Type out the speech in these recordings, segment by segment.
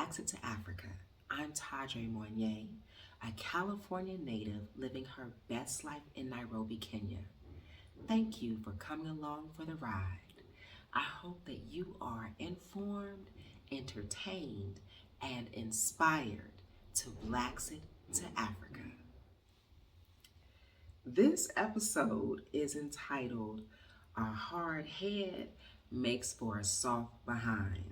Blaxit to Africa. I'm Tyre Nichols, a California native living her best life in Nairobi, Kenya. Thank you for coming along for the ride. I hope that you are informed, entertained, and inspired to Blaxit to Africa. This episode is entitled A Hard Head Makes for a Soft Behind.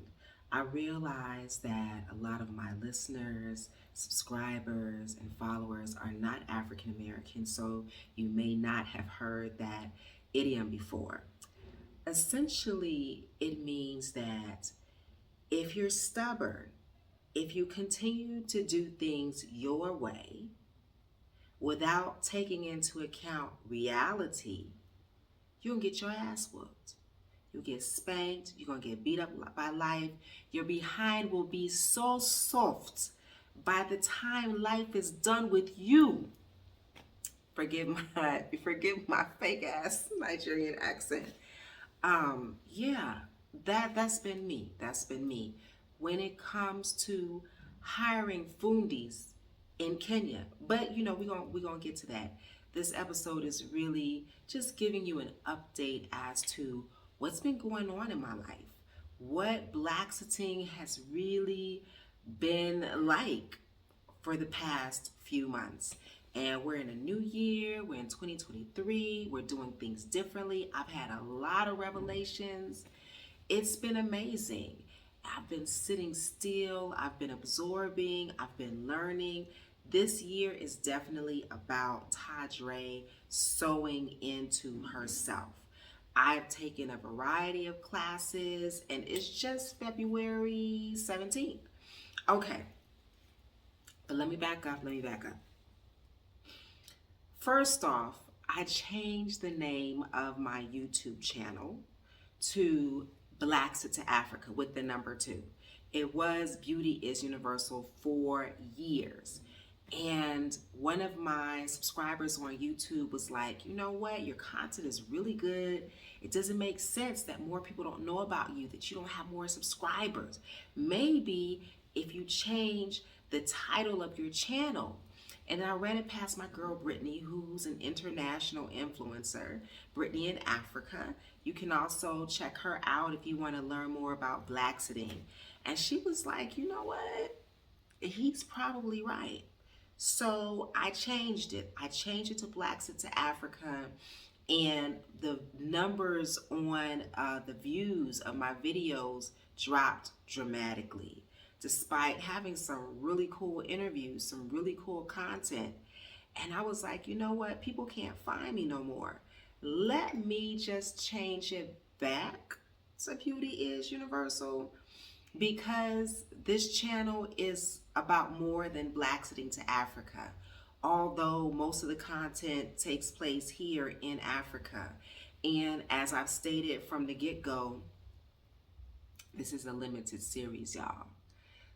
I realize that a lot of my listeners, subscribers, and followers are not African American, so you may not have heard that idiom before. Essentially, it means that if you're stubborn, if you continue to do things your way without taking into account reality, you'll get your ass whooped. You'll get spanked. You're going to get beat up by life. Your behind will be so soft by the time life is done with you. Forgive my fake ass Nigerian accent. Yeah, that's been me. That's been me. When it comes to hiring fundis in Kenya. But we're gonna get to that. This episode is really just giving you an update as to what's been going on in my life, what Blaxiting has really been like for the past few months. And we're in a new year, we're in 2023, we're doing things differently. I've had a lot of revelations. It's been amazing. I've been sitting still, I've been absorbing, I've been learning. This year is definitely about Tyre sewing into herself. I've taken a variety of classes and it's just February 17th. Okay, but let me back up. First off, I changed the name of my YouTube channel to Blaxit to Africa with the number 2. It was Beauty is Universal for years. And one of my subscribers on YouTube was like, you know what, your content is really good. It doesn't make sense that more people don't know about you, that you don't have more subscribers. Maybe if you change the title of your channel. And I ran it past my girl Brittany, who's an international influencer, Brittany in Africa. You can also check her out if you want to learn more about Blaxiting. And she was like, you know what, he's probably right. So I changed it. I changed it to Blaxit to Africa, and the numbers on the views of my videos dropped dramatically, despite having some really cool interviews, some really cool content. And I was like, you know what? People can't find me no more. Let me just change it back to Beauty is Universal, because this channel is about more than Blaxiting to Africa. Although most of the content takes place here in Africa. And as I've stated from the get-go, this is a limited series, y'all.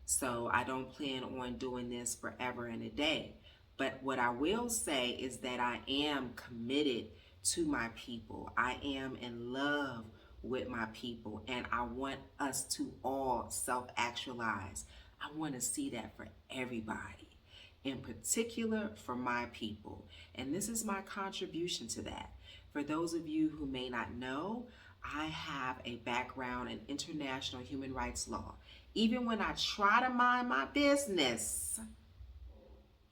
So I don't plan on doing this forever and a day. But what I will say is that I am committed to my people. I am in love with my people, and I want us to all self-actualize. I want to see that for everybody, in particular for my people. And this is my contribution to that. For those of you who may not know, I have a background in international human rights law. Even when I try to mind my business,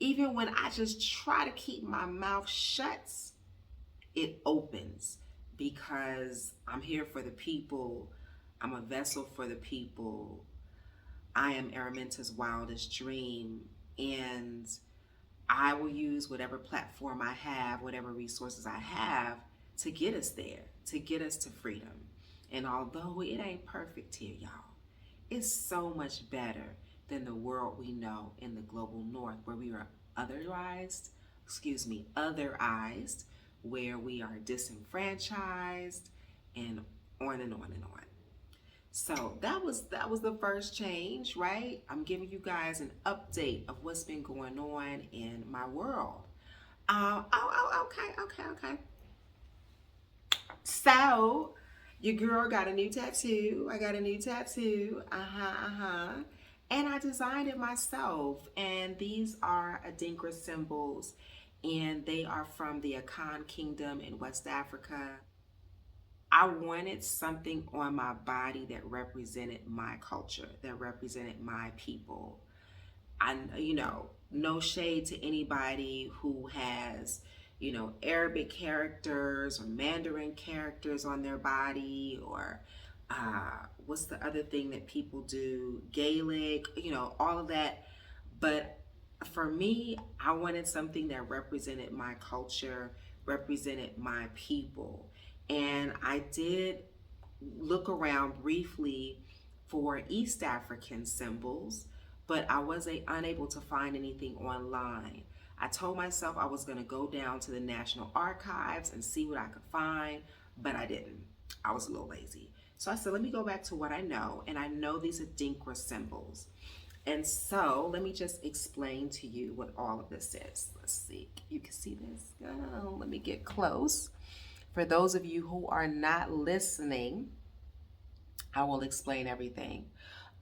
even when I just try to keep my mouth shut, it opens, because I'm here for the people. I'm a vessel for the people. I am Araminta's wildest dream, and I will use whatever platform I have, whatever resources I have to get us there, to get us to freedom. And although it ain't perfect here, y'all, it's so much better than the world we know in the global north, where we are otherized, where we are disenfranchised, and on and on and on. So that was the first change, right? I'm giving you guys an update of what's been going on in my world. Okay. So your girl got a new tattoo. I got a new tattoo. and I designed it myself. And these are Adinkra symbols, and they are from the Akan Kingdom in West Africa. I wanted something on my body that represented my culture, that represented my people. No shade to anybody who has, Arabic characters or Mandarin characters on their body, or what's the other thing that people do? Gaelic, all of that. But for me, I wanted something that represented my culture, represented my people. And I did look around briefly for East African symbols, but I was unable to find anything online. I told myself I was going to go down to the National Archives and see what I could find, but I didn't. I was a little lazy. So I said, let me go back to what I know, and I know these Adinkra symbols. And so let me just explain to you what all of this is. Let's see. You can see this. Oh, let me get close. For those of you who are not listening, I will explain everything.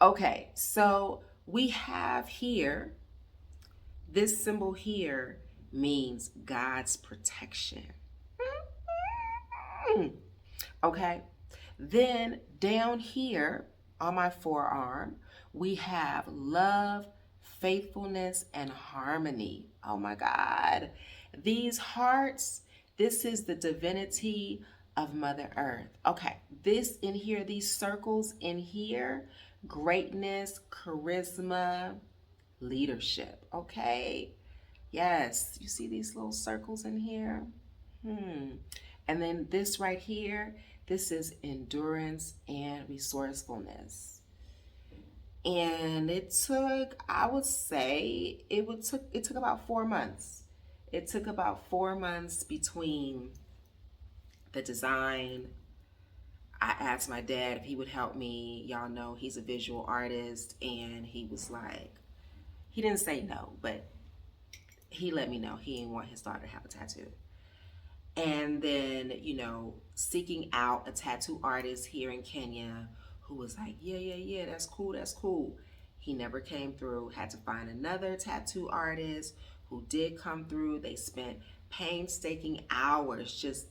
Okay, so we have here, this symbol here means God's protection. Okay, then down here on my forearm, we have love, faithfulness, and harmony. Oh my God. These hearts, this is the divinity of Mother Earth. Okay, this in here, these circles in here, greatness, charisma, leadership. Okay, yes, you see these little circles in here? And then this right here, this is endurance and resourcefulness. And it took, I would say, it took about 4 months. It took about 4 months between the design. I asked my dad if he would help me. Y'all know he's a visual artist, and he was like, he didn't say no, but he let me know he didn't want his daughter to have a tattoo. And then, seeking out a tattoo artist here in Kenya who was like, yeah, that's cool. He never came through. Had to find another tattoo artist who did come through. They spent painstaking hours just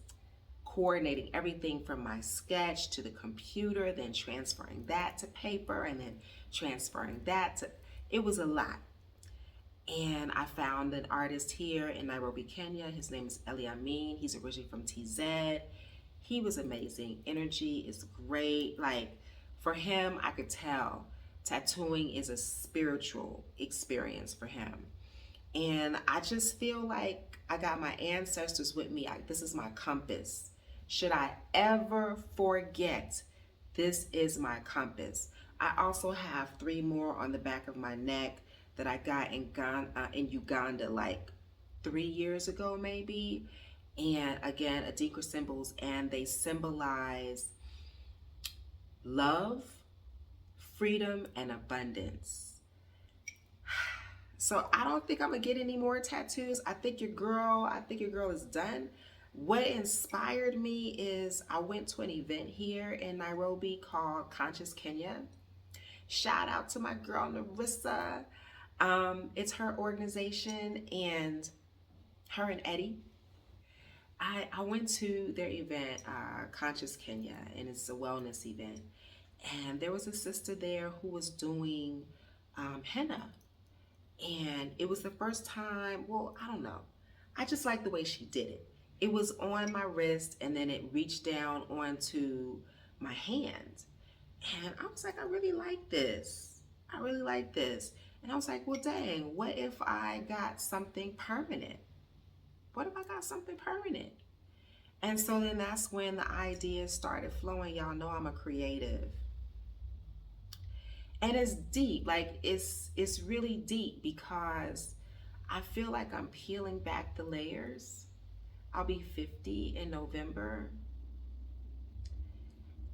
coordinating everything from my sketch to the computer, then transferring that to paper, and then transferring that to, it was a lot. And I found an artist here in Nairobi, Kenya. His name is Elegance. He's originally from TZ. He was amazing. Energy is great. Like, for him, I could tell tattooing is a spiritual experience for him. And I just feel like I got my ancestors with me. This is my compass. Should I ever forget, this is my compass. I also have 3 more on the back of my neck that I got in Uganda like 3 years ago maybe. And again, Adinkra symbols, and they symbolize love, freedom, and abundance. So I don't think I'm gonna get any more tattoos. I think your girl is done. What inspired me is I went to an event here in Nairobi called Conscious Kenya. Shout out to my girl Narissa. It's her organization, and her and Eddie. I went to their event, Conscious Kenya, and it's a wellness event. And there was a sister there who was doing henna. And it was the first time, well, I don't know. I just like the way she did it. It was on my wrist, and then it reached down onto my hand. And I was like, I really like this. And I was like, well, dang, what if I got something permanent? And so then that's when the ideas started flowing. Y'all know I'm a creative. And it's deep, like it's really deep, because I feel like I'm peeling back the layers. I'll be 50 in November.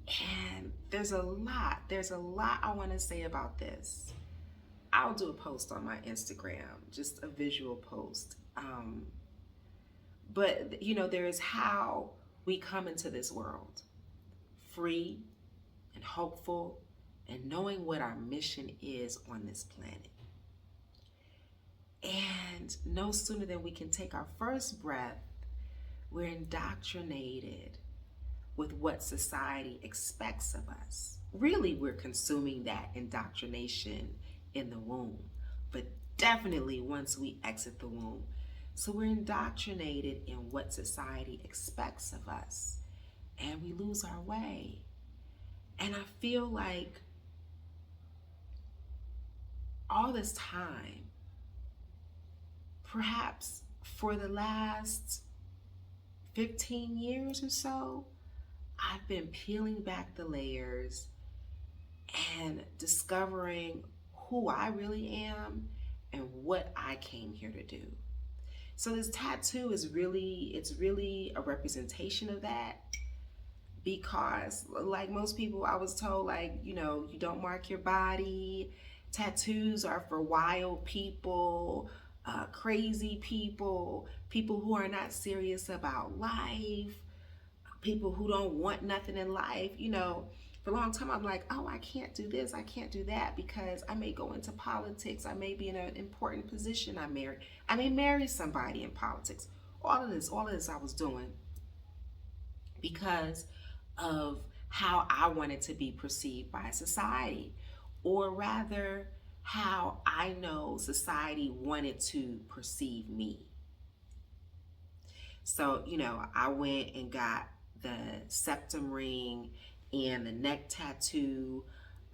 And there's a lot I want to say about this. I'll do a post on my Instagram, just a visual post. But there is how we come into this world, free and hopeful and knowing what our mission is on this planet. And no sooner than we can take our first breath, we're indoctrinated with what society expects of us. Really, we're consuming that indoctrination in the womb, but definitely once we exit the womb. So we're indoctrinated in what society expects of us, and we lose our way. And I feel like all this time, perhaps for the last 15 years or so, I've been peeling back the layers and discovering who I really am and what I came here to do. So this tattoo is really a representation of that, because like most people, I was told, like, you don't mark your body. Tattoos are for wild people, crazy people, people who are not serious about life, people who don't want nothing in life. For a long time, I'm like, oh, I can't do this, I can't do that, because I may go into politics, I may be in an important position, I may marry somebody in politics. All of this I was doing because of how I wanted to be perceived by society, or rather, how I know society wanted to perceive me. So, I went and got the septum ring and the neck tattoo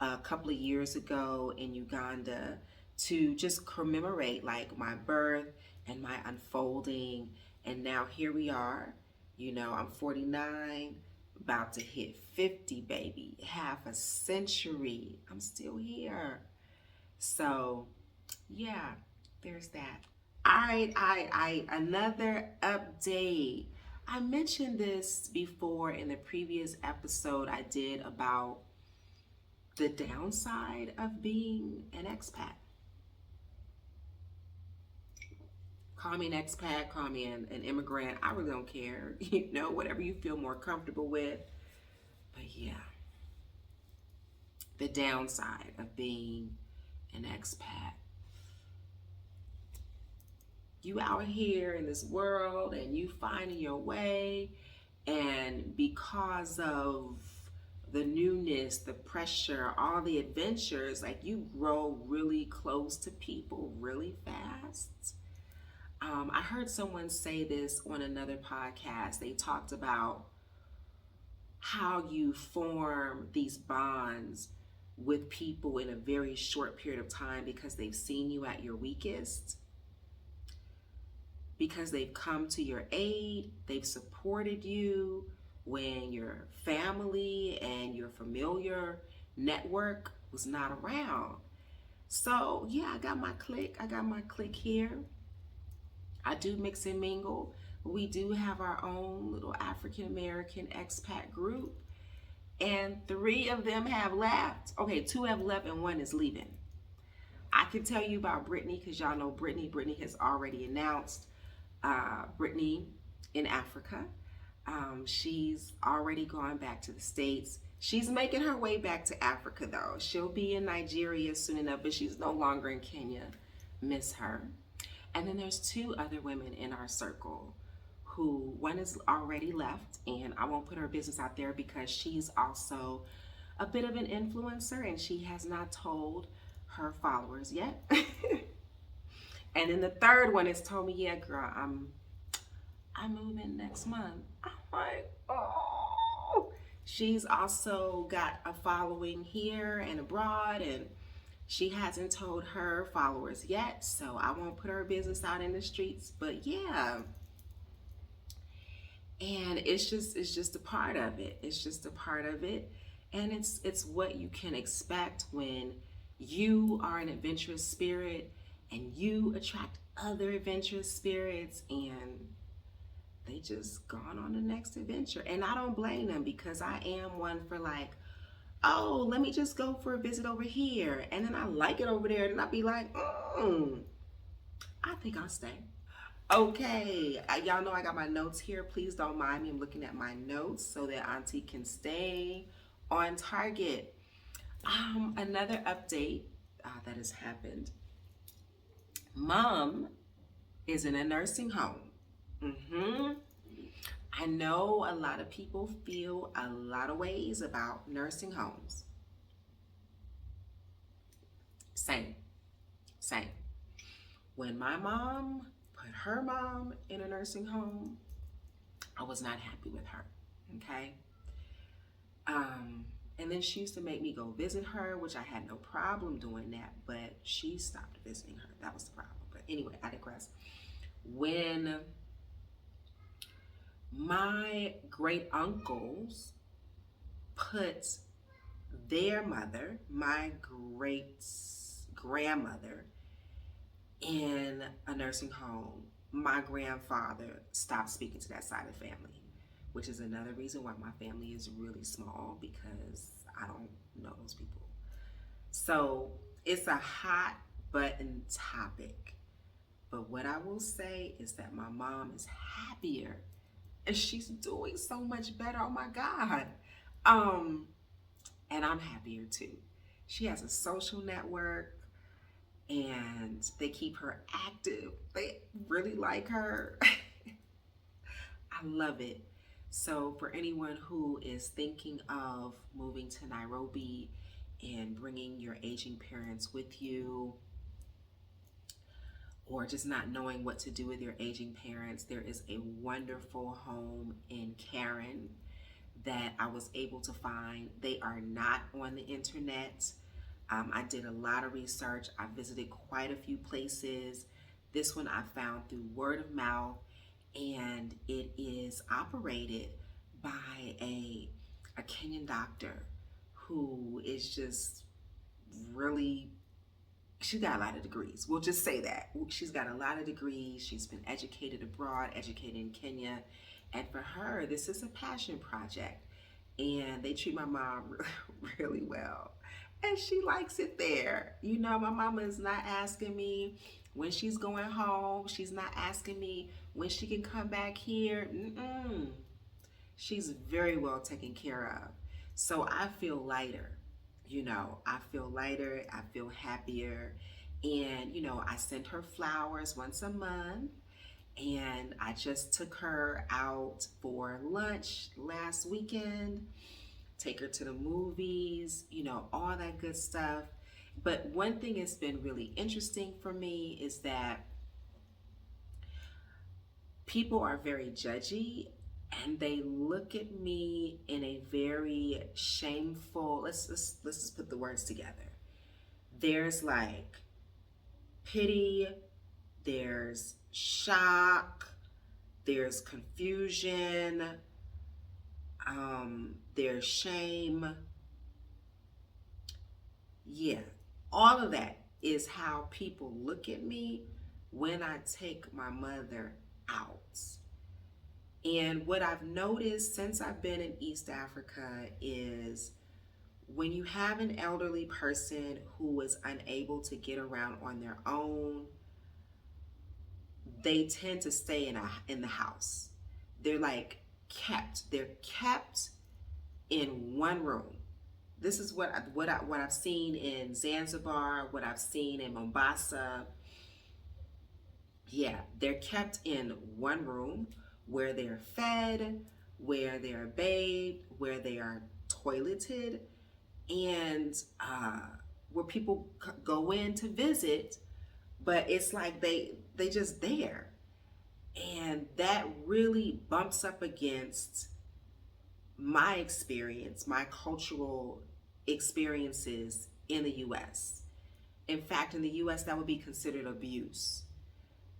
a couple of years ago in Uganda to just commemorate like my birth and my unfolding. And now here we are, I'm 49, about to hit 50, baby, half a century. I'm still here. So yeah, there's that. All right, I another update. I mentioned this before in the previous episode I did about the downside of being an expat. Call me an expat, call me an immigrant. I really don't care. Whatever you feel more comfortable with. But yeah, the downside of being an expat. You out here in this world and you finding your way, and because of the newness, the pressure, all the adventures, like you grow really close to people really fast. I heard someone say this on another podcast. They talked about how you form these bonds with people in a very short period of time because they've seen you at your weakest, because they've come to your aid, they've supported you when your family and your familiar network was not around. So yeah, I got my clique here. I do mix and mingle. We do have our own little African American expat group, and 3 of them have left. Okay, 2 have left and 1 is leaving. I can tell you about Brittany because y'all know Brittany. Brittany has already announced. Brittany in Africa. She's already gone back to the States. She's making her way back to Africa though. She'll be in Nigeria soon enough, but she's no longer in Kenya. Miss her. And then there's 2 other women in our circle who, one is already left, and I won't put her business out there because she's also a bit of an influencer and she has not told her followers yet. And then the 3rd one has told me, yeah, girl, I'm moving next month. I'm like, oh. She's also got a following here and abroad, and she hasn't told her followers yet, so I won't put her business out in the streets. But yeah, and it's just a part of it. It's just a part of it, and it's what you can expect when you are an adventurous spirit and you attract other adventurous spirits, and they just gone on the next adventure. And I don't blame them, because I am one for like, oh, let me just go for a visit over here, and then I like it over there, and I'll be like, I think I'll stay. Okay, y'all know I got my notes here. Please don't mind me. I'm looking at my notes so that Auntie can stay on target. Another update that has happened. Mom is in a nursing home. hmm I know a lot of people feel a lot of ways about nursing homes. Same, same. When my mom put her mom in a nursing home, I was not happy with her. Okay. Um, and then she used to make me go visit her, which I had no problem doing that, but she stopped visiting her. That was the problem. But anyway, I digress. When my great uncles put their mother, my great grandmother, in a nursing home, my grandfather stopped speaking to that side of the family, which is another reason why my family is really small, because I don't know those people. So it's a hot button topic. But what I will say is that my mom is happier and she's doing so much better. Oh my God. Um, and I'm happier too. She has a social network and they keep her active. They really like her. I love it. So for anyone who is thinking of moving to Nairobi and bringing your aging parents with you, or just not knowing what to do with your aging parents, there is a wonderful home in Karen that I was able to find. They are not on the internet. I did a lot of research. I visited quite a few places. This one I found through word of mouth, and it is operated by a Kenyan doctor who is just really, she's got a lot of degrees. We'll just say that. She's got a lot of degrees. She's been educated abroad, educated in Kenya. And for her, this is a passion project. And they treat my mom really well. And she likes it there. You know, my mama is not asking me when she's going home. She's not asking me when she can come back here. She's very well taken care of. So I feel lighter. You know, I feel lighter. I feel happier. And, you know, I send her flowers once a month. And I just took her out for lunch last weekend, take her to the movies, you know, all that good stuff. But one thing that's been really interesting for me is that people are very judgy and they look at me in a very shameful, let's just put the words together. There's like pity, there's shock, there's confusion, there's shame. Yeah, all of that is how people look at me when I take my mother out. And what I've noticed since I've been in East Africa is when you have an elderly person who is unable to get around on their own, they tend to stay in the house. They're kept in one room. This is what I've seen in Zanzibar, what I've seen in Mombasa. Yeah, they're kept in one room where they're fed, where they're bathed, where they are toileted, and where people go in to visit, but it's like they just there. And that really bumps up against my experience, my cultural experiences in the US. In fact, in the US, that would be considered abuse.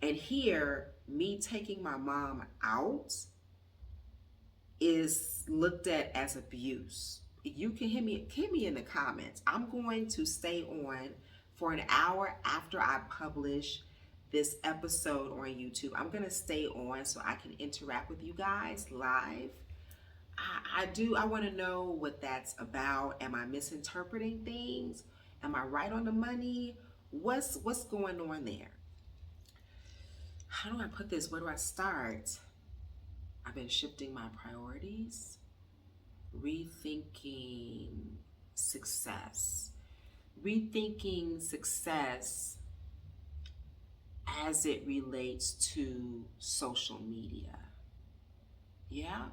And here, me taking my mom out is looked at as abuse. You can hit me in the comments. I'm going to stay on for an hour after I publish this episode on YouTube. I'm going to stay on so I can interact with you guys live. I want to know what that's about. Am I misinterpreting things? Am I right on the money? What's going on there? How do I put this? Where do I start? I've been shifting my priorities, rethinking success. Rethinking success as it relates to social media. Yeah.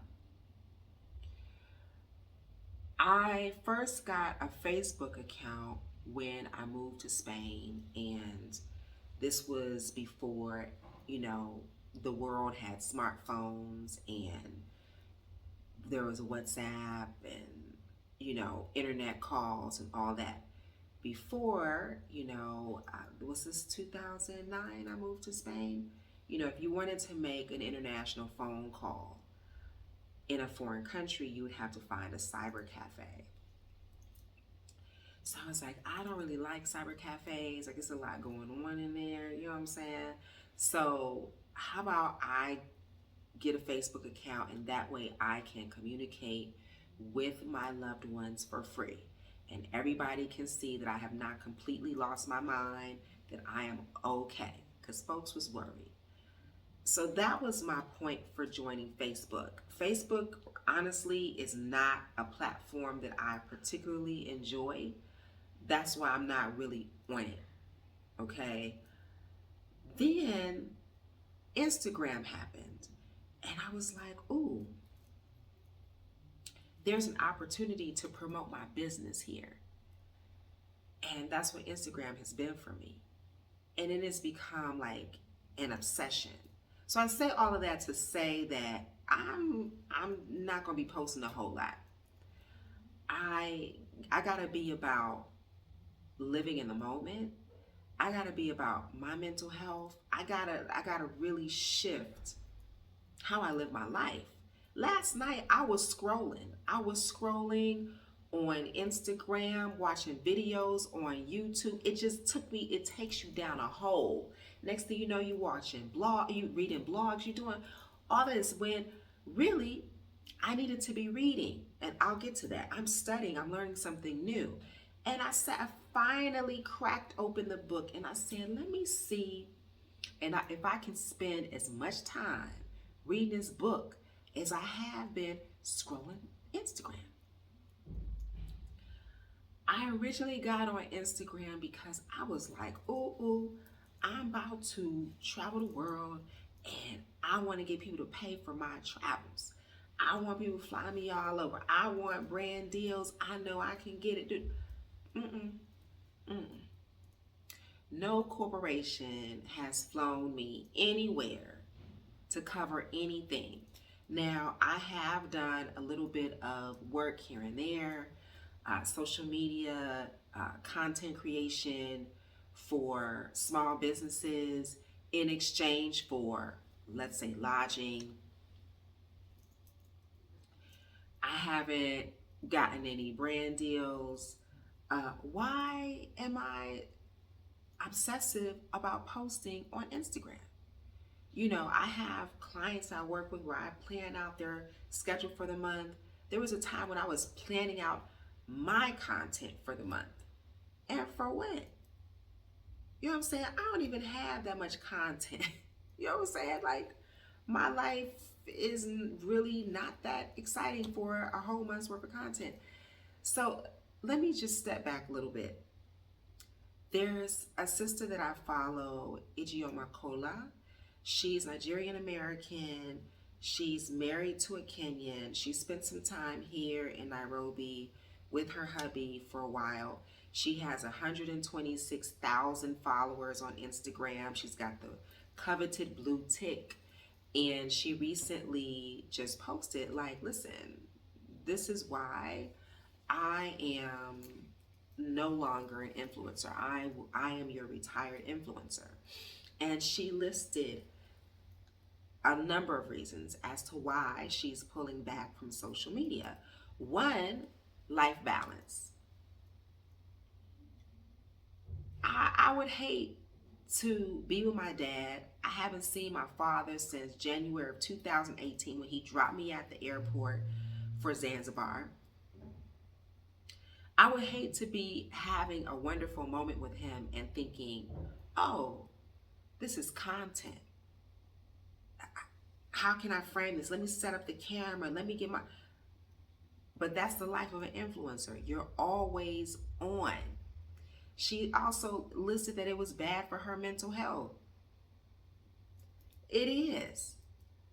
I first got a Facebook account when I moved to Spain, and this was before, you know, the world had smartphones and there was WhatsApp and, you know, internet calls and all that. Before, you know, was this 2009 I moved to Spain? You know, if you wanted to make an international phone call in a foreign country, you would have to find a cyber cafe. So I was like, I don't really like cyber cafes. Like, it's a lot going on in there. You know what I'm saying? So how about I get a Facebook account, and that way I can communicate with my loved ones for free. And everybody can see that I have not completely lost my mind, that I am okay, because folks was worried. So that was my point for joining Facebook. Facebook, honestly, is not a platform that I particularly enjoy. That's why I'm not really on it, okay? Then Instagram happened, and I was like, ooh, there's an opportunity to promote my business here. And that's what Instagram has been for me. And it has become like an obsession. So I say all of that to say that I'm not gonna be posting a whole lot. I gotta be about living in the moment. I gotta be about my mental health. I gotta really shift how I live my life. Last night I was scrolling. On Instagram, watching videos on YouTube. It just took me, it takes you down a hole. Next thing you know, you reading blogs, you're doing all this when really I needed to be reading. And I'll get to that. I'm studying, I'm learning something new. And I finally cracked open the book and I said, let me see if I can spend as much time reading this book as I have been scrolling Instagram. I originally got on Instagram because I was like, ooh, I'm about to travel the world and I want to get people to pay for my travels. I want people to fly me all over. I want brand deals. I know I can get it. No corporation has flown me anywhere to cover anything. Now, I have done a little bit of work here and there, social media, content creation for small businesses in exchange for, let's say, lodging. I haven't gotten any brand deals. Why am I obsessive about posting on Instagram? You know, I have clients I work with where I plan out their schedule for the month. There was a time when I was planning out my content for the month. And for what? You know what I'm saying? I don't even have that much content. You know what I'm saying? Like, my life is really not that exciting for a whole month's worth of content. So let me just step back a little bit. There's a sister that I follow, Ijeoma Kola. She's Nigerian American. She's married to a Kenyan. She spent some time here in Nairobi with her hubby for a while. She has 126,000 followers on Instagram. She's got the coveted blue tick. And she recently just posted, like, listen, this is why I am no longer an influencer. I am your retired influencer. And she listed a number of reasons as to why she's pulling back from social media. One, life balance. I would hate to be with my dad. I haven't seen my father since January of 2018 when he dropped me at the airport for Zanzibar. I would hate to be having a wonderful moment with him and thinking, oh, this is content. How can I frame this? Let me set up the camera. Let me get my... But that's the life of an influencer. You're always on. She also listed that it was bad for her mental health. It is.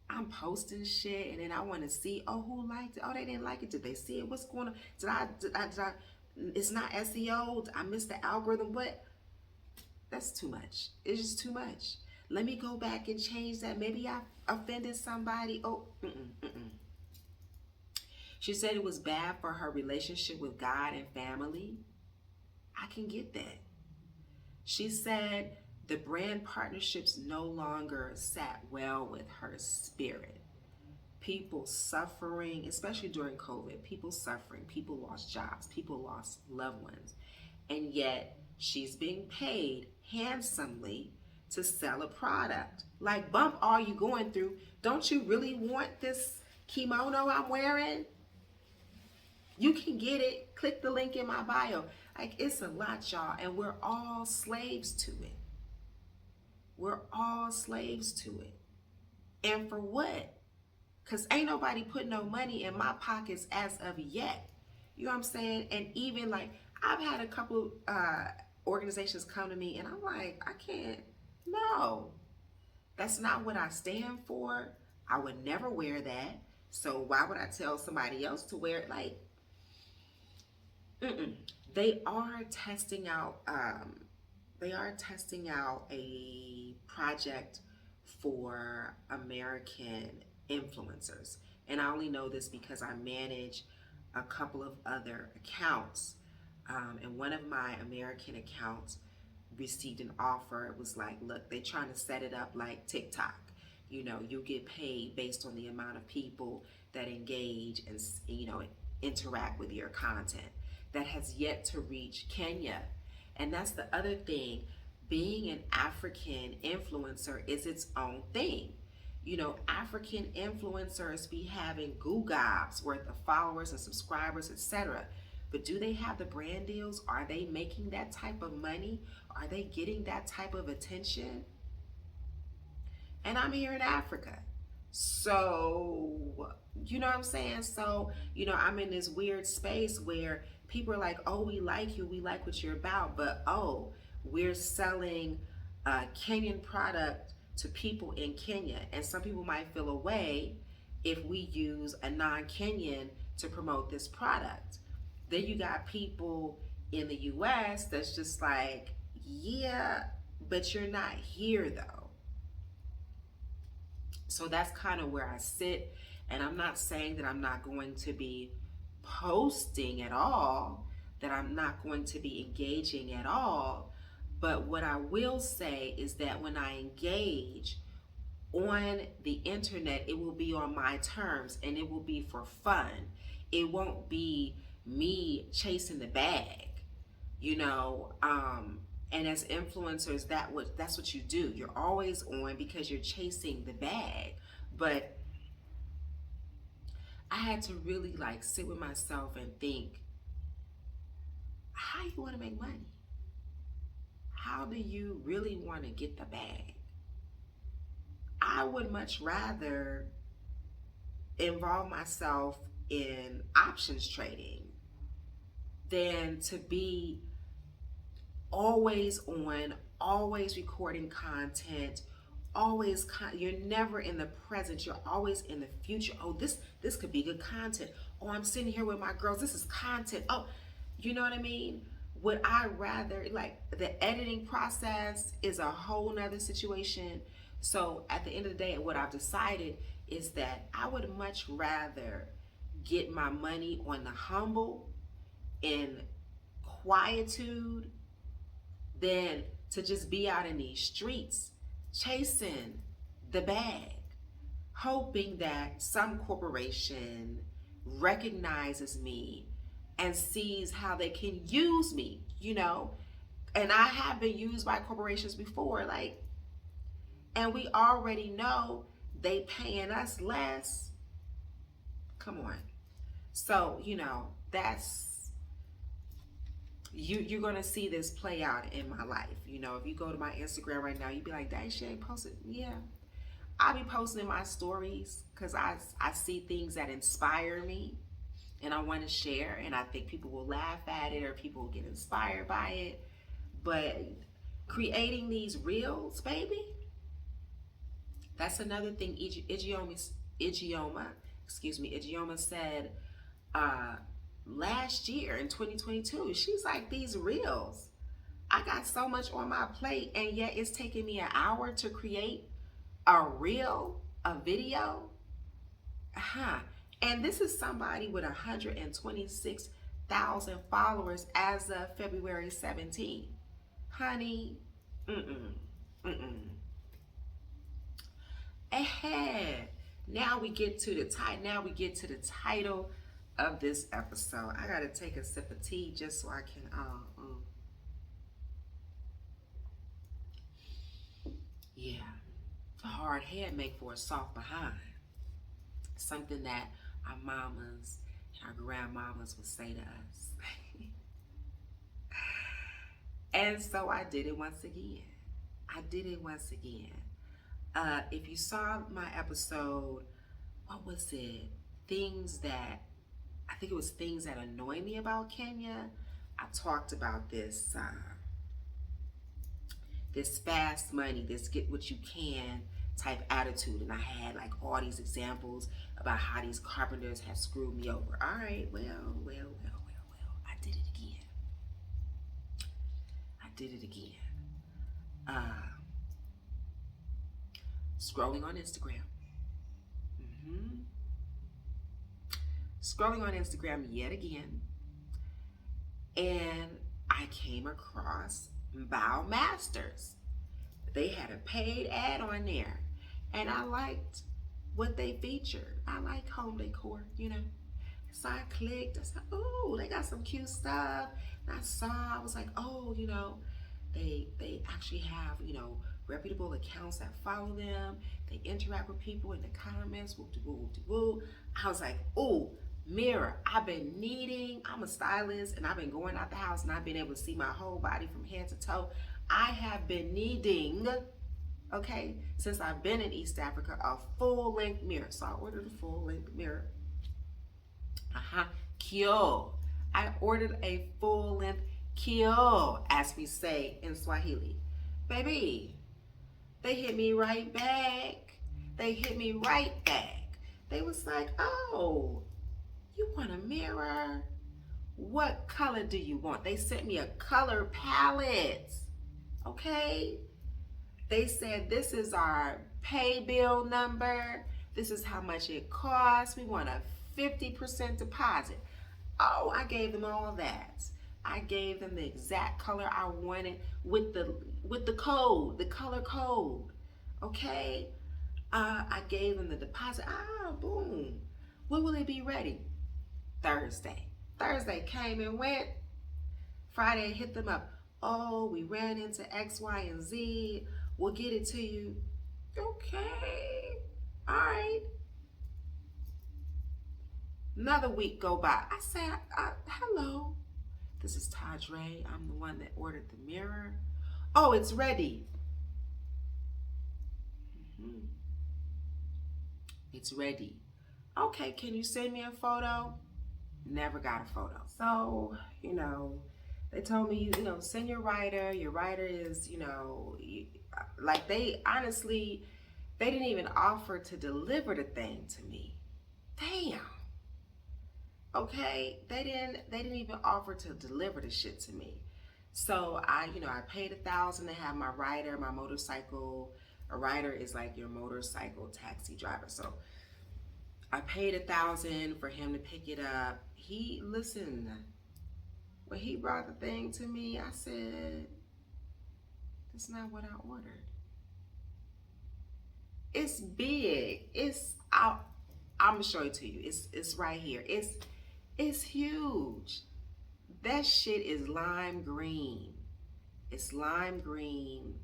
I'm posting shit and then I want to see, oh, who liked it? Oh, they didn't like it. Did they see it? What's going on? Did I it's not SEO. I missed the algorithm. What? That's too much. It's just too much. Let me go back and change that. Maybe I offended somebody. Oh, She said it was bad for her relationship with God and family. I can get that. She said the brand partnerships no longer sat well with her spirit. People suffering, especially during COVID, people suffering, people lost jobs, people lost loved ones. And yet she's being paid handsomely to sell a product. Like, bump all you going through. Don't you really want this kimono I'm wearing? You can get it. Click the link in my bio. Like, it's a lot, y'all, and we're all slaves to it. We're all slaves to it. And for what? Because ain't nobody put no money in my pockets as of yet. You know what I'm saying? And even like, I've had a couple organizations come to me and I'm like, I can't, no. That's not what I stand for. I would never wear that. So why would I tell somebody else to wear it? Like, they are testing out a project for American influencers. And I only know this because I manage a couple of other accounts. And one of my American accounts received an offer. It was like, look, they're trying to set it up like TikTok. You know, you get paid based on the amount of people that engage and, you know, interact with your content. That has yet to reach Kenya. And that's the other thing. Being an African influencer is its own thing. You know, African influencers be having gobs worth of followers and subscribers, etc. But do they have the brand deals? Are they making that type of money? Are they getting that type of attention? And I'm here in Africa. So, you know what I'm saying? So, you know, I'm in this weird space where people are like, oh, we like you, we like what you're about, but oh, we're selling a Kenyan product to people in Kenya. And some people might feel away if we use a non-Kenyan to promote this product. Then you got people in the US that's just like, yeah, but you're not here though. So that's kind of where I sit. And I'm not saying that I'm not going to be posting at all, that I'm not going to be engaging at all. But what I will say is that when I engage on the internet, it will be on my terms and it will be for fun. It won't be me chasing the bag, you know. And as influencers, that's what you do. You're always on because you're chasing the bag. But I had to really like sit with myself and think, how you want to make money? How do you really want to get the bag? I would much rather involve myself in options trading than to be always on, always recording content, you're never in the present, you're always in the future. Oh, this could be good content. Oh, I'm sitting here with my girls, this is content. Oh, you know what I mean? Would I rather, like, the editing process is a whole nother situation. So at the end of the day, what I've decided is that I would much rather get my money on the humble in quietude than to just be out in these streets chasing the bag, hoping that some corporation recognizes me and sees how they can use me, you know. And I have been used by corporations before, like, and we already know they paying us less. Come on. So, you know, that's, you're gonna see this play out in my life. You know, if you go to my Instagram right now, you'd be like, dang, she ain't posted. Yeah, I'll be posting in my stories because I see things that inspire me and I want to share, and I think people will laugh at it or people will get inspired by it. But creating these reels, baby, that's another thing. Ijeoma said last year in 2022. She's like, these reels, I got so much on my plate, and yet it's taking me an hour to create a reel, a video. And this is somebody with 126,000 followers as of February 17th. Honey, ahead. Now we get to the title of this episode. I gotta take a sip of tea just so I can yeah. A hard head make for a soft behind. Something that our mamas and our grandmamas would say to us. And so I did it once again. If you saw my episode, what was it? Things that annoy me about Kenya. I talked about this this fast money, this get what you can type attitude, and I had like all these examples about how these carpenters have screwed me over. All right, well, I did it again. Scrolling on Instagram. Scrolling on Instagram yet again, and I came across Bow Masters. They had a paid ad on there, and I liked what they featured. I like home decor, So I clicked. I said, "Oh, they got some cute stuff." And I was like, "Oh, they actually have reputable accounts that follow them. They interact with people in the comments. Whoop-de-woo. I was like, "Oh, mirror, I'm a stylist, and I've been going out the house and I've been able to see my whole body from head to toe. I have been needing, since I've been in East Africa, a full-length mirror." So I ordered a full-length mirror. Kyo. I ordered a full-length kyo, as we say in Swahili. Baby, they hit me right back. They was like, "Oh, you want a mirror? What color do you want?" They sent me a color palette. Okay? They said, "This is our pay bill number. This is how much it costs. We want a 50% deposit." Oh, I gave them all that. I gave them the exact color I wanted with the code, the color code. Okay? I gave them the deposit. Boom. When will it be ready? Thursday. Thursday came and went. Friday, hit them up. "Oh, we ran into X, Y, and Z. We'll get it to you." Okay. All right. Another week go by. I said, "Hello. This is Tyre. I'm the one that ordered the mirror." "Oh, it's ready." It's ready. "Okay, can you send me a photo?" Never got a photo. So, they told me, send your writer. Your writer is, like they didn't even offer to deliver the thing to me. Damn. Okay, they didn't even offer to deliver the shit to me. So I paid $1,000 to have my writer, my motorcycle. A rider is like your motorcycle taxi driver. So I paid $1,000 for him to pick it up. When he brought the thing to me, I said, "That's not what I ordered." It's big. I'm gonna show it to you. It's right here. It's huge. That shit is lime green. It's lime green.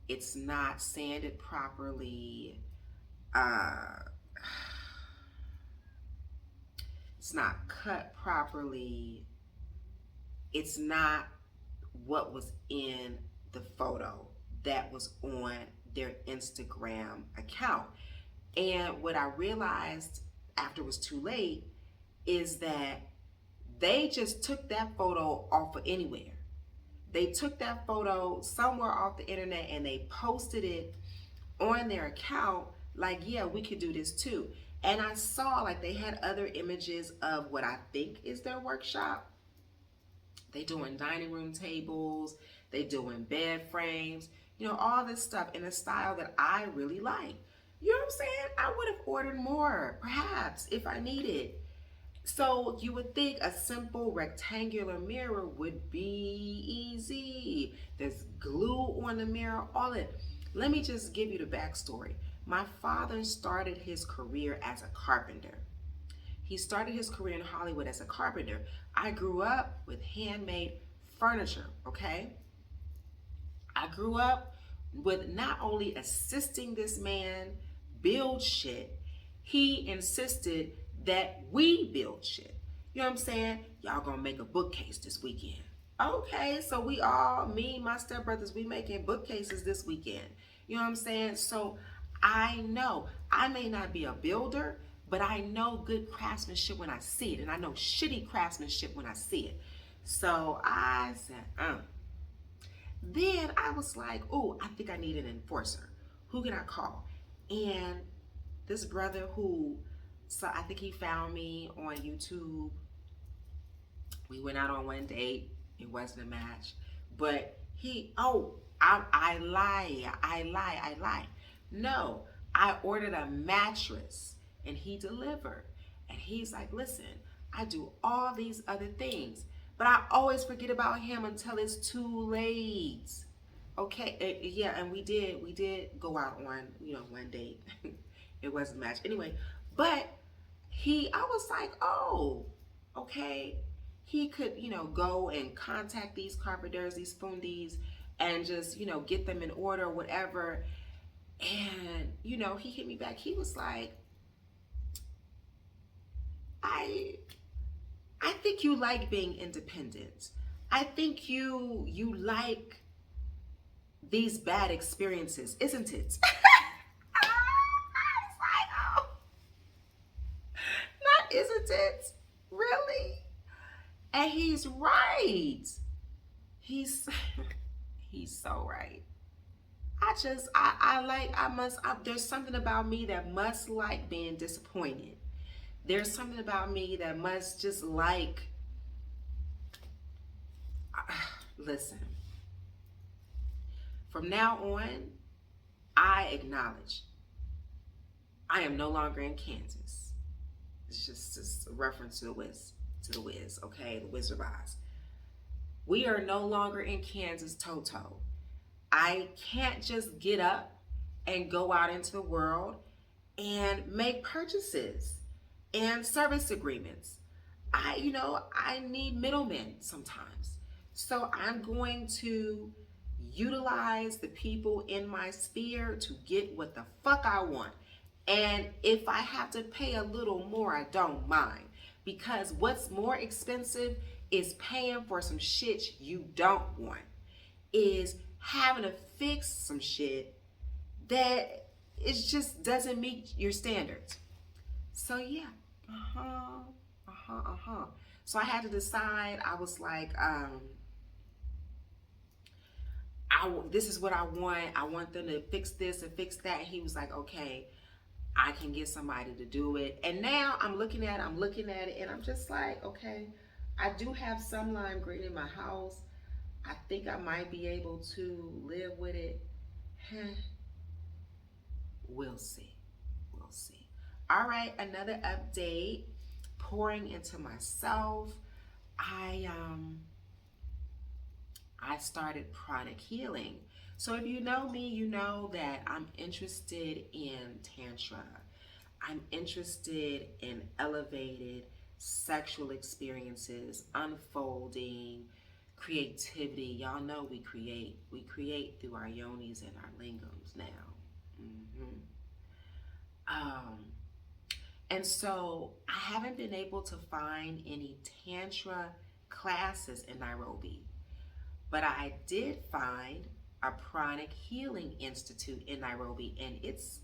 It's not sanded properly. It's not cut properly. It's not what was in the photo that was on their Instagram account. And what I realized after it was too late is that they just took that photo off of anywhere. They took that photo somewhere off the internet and they posted it on their account like, yeah, we could do this too. And I saw like they had other images of what I think is their workshop. They doing dining room tables, they doing bed frames, you know, all this stuff in a style that I really like. You know what I'm saying? I would have ordered more, perhaps, if I needed. So you would think a simple rectangular mirror would be easy. There's glue on the mirror, all it. Let me just give you the backstory. My father started his career as a carpenter. He started his career in Hollywood as a carpenter. I grew up with handmade furniture, okay? I grew up with not only assisting this man build shit, he insisted that we build shit. You know what I'm saying? Y'all gonna make a bookcase this weekend. Okay, so we all, me, my stepbrothers, we making bookcases this weekend. You know what I'm saying? So I know, I may not be a builder, but I know good craftsmanship when I see it, and I know shitty craftsmanship when I see it. So I said, Then I was like, oh, I think I need an enforcer. Who can I call? And this brother who, so I think he found me on YouTube. We went out on one date. It wasn't a match. But I lie. No, I ordered a mattress and he delivered. And he's like, listen, I do all these other things, but I always forget about him until it's too late. Okay, yeah, and we did go out on, one date. It wasn't a match. Anyway, but I was like, oh, okay. He could, go and contact these carpenters, these fundies, and just, get them in order or whatever. And, he hit me back. He was like, I think you like being independent. I think you like these bad experiences, isn't it? I was like, oh, not isn't it? Really? And he's right. He's so right. There's something about me that must like being disappointed. There's something about me that must just like, listen, from now on, I acknowledge I am no longer in Kansas. It's just a reference to the Wiz, okay? The Wizard of Oz. We are no longer in Kansas, Toto. I can't just get up and go out into the world and make purchases and service agreements. I need middlemen sometimes. So I'm going to utilize the people in my sphere to get what the fuck I want. And if I have to pay a little more, I don't mind. Because what's more expensive is paying for some shit you don't want. Is having to fix some shit that it just doesn't meet your standards. So yeah, So I had to decide. I was like, this is what I want. I want them to fix this and fix that. And he was like, okay, I can get somebody to do it. And now I'm looking at it, and I'm just like, okay, I do have some lime green in my house. I think I might be able to live with it. We'll see. All right, another update. Pouring into myself. I started Pranic healing. So if you know me, you know that I'm interested in Tantra. I'm interested in elevated sexual experiences, unfolding, creativity. Y'all know we create through our yonis and our lingams now. And so I haven't been able to find any Tantra classes in Nairobi, but I did find a Pranic Healing Institute in Nairobi, and it's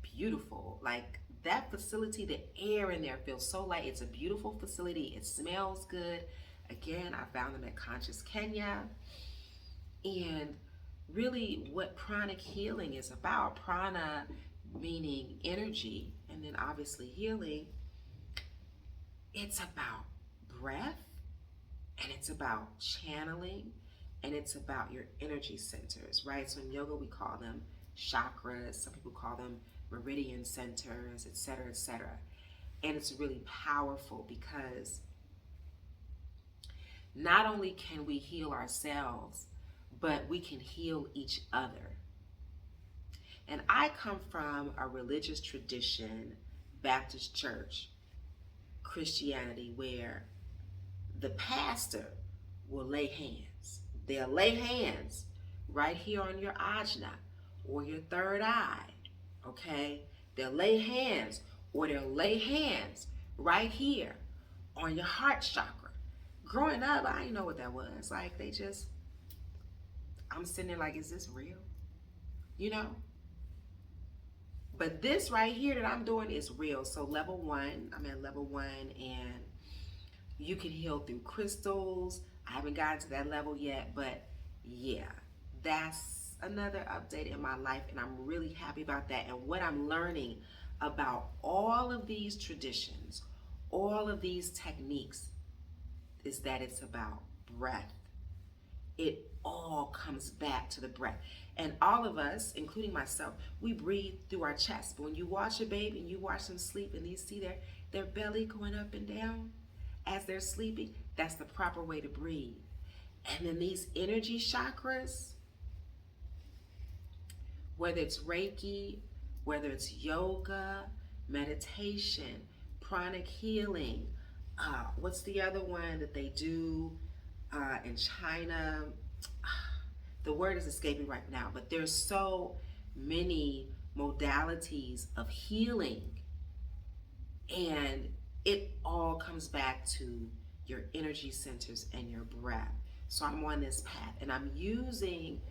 beautiful. Like, that facility, the air in there feels so light. It's a beautiful facility. It smells good. Again, I found them at Conscious Kenya. And really what pranic healing is about, prana meaning energy, and then obviously healing, it's about breath, and it's about channeling, and it's about your energy centers, right? So in yoga, we call them chakras. Some people call them meridian centers, etc., etc. And it's really powerful because not only can we heal ourselves, but we can heal each other. And I come from a religious tradition, Baptist church, Christianity, where the pastor will lay hands. They'll lay hands right here on your ajna or your third eye, okay? They'll lay hands, or they'll lay hands right here on your heart chakra. Growing up, I didn't know what that was. Like, I'm sitting there like, is this real? You know? But this right here that I'm doing is real. So level 1, I'm at level 1, and you can heal through crystals. I haven't gotten to that level yet, but yeah, that's another update in my life, and I'm really happy about that. And what I'm learning about all of these traditions, all of these techniques, is that it's about breath. It all comes back to the breath. And all of us, including myself, we breathe through our chest. But when you watch a baby and you watch them sleep and you see their belly going up and down as they're sleeping, that's the proper way to breathe. And then these energy chakras, whether it's Reiki, whether it's yoga, meditation, pranic healing, what's the other one that they do in China? The word is escaping right now, but there's so many modalities of healing, and it all comes back to your energy centers and your breath. So I'm on this path, and I'm using